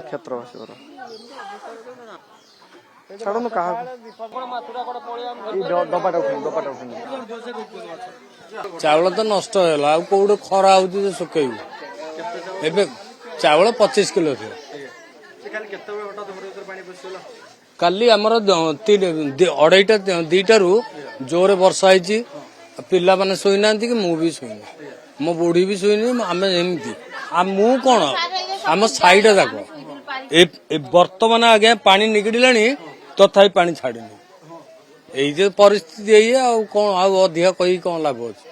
କ୍ଷେତ୍ରବାସୀ ଘର ଛାଡ଼ନ୍ତୁ କାହା ଡବାଟା ଉଠୁନି ଚାଉଳ ତ ନଷ୍ଟ ହେଇଗଲା ଆଉ କୋଉଠି ଖରା ହଉଛି ଯେ ଶୁଖେଇବୁ ଏବେ ଚାଉଳ 25 କିଲୋ ଥିଲା କାଲି ଆମର 2:30ରୁ ଜୋରେ ବର୍ଷା ହେଇଛି ପିଲାମାନେ ଶୋଇନାହାନ୍ତି କି ମୁଁ ବି ଶୋଇନି ମୋ ବୁଢୀ ବି ଶୋଇନି ଆମେ ଏମିତି ଆଉ ମୁଁ କଣ ଆମ ସାଇଡ ଯାକ ବର୍ତ୍ତମାନ ଆଜ୍ଞା ପାଣି ନିଗିଡିଲାଣି ତଥାପି ପାଣି ଛାଡିନି ଏଇ ଯେ ପରିସ୍ଥିତି ଏଇ ଆଉ କଣ ଆଉ ଅଧିକା କହିକି କଣ ଲାଭ ଅଛି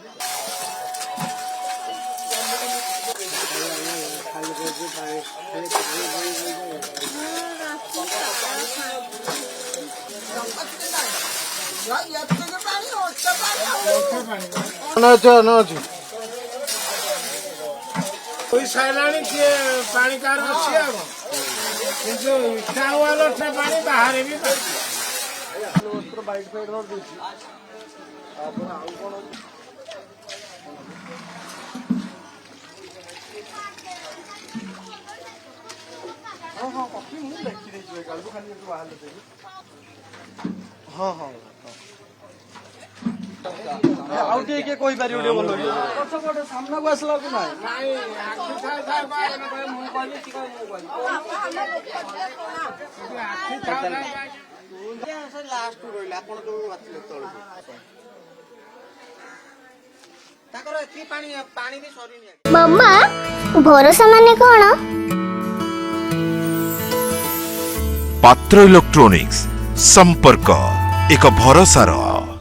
ସାରିଲାଣି କିଏ ପାଣି କାର ଅଛି ଆଉ କିନ୍ତୁ ପାଣି ବାହାରେ ବି ବାଇକ୍ ଫାଇକ୍ ଦେଇଛି ତାପରେ ଆଉ କଣ ହଁ ହଁ କଫି ମୁଁ ଲେଖିଦେଇଛି କାଲି ଖାଲି ବାହାରିଲେ ଦେବି ହଁ ହଁ ଆଉ ଟିକେ କିଏ କହିପାରିବ ଟିକେ ଭଲ ପଛପଟେ ସାମ୍ନାକୁ ଆସିଲା କି ନାହିଁ ବାବା ଭରସା ମାନେ କଣ? ପାତ୍ର ଇଲେକ୍ଟ୍ରୋନିକ୍ସ संपर्क एक भरोसार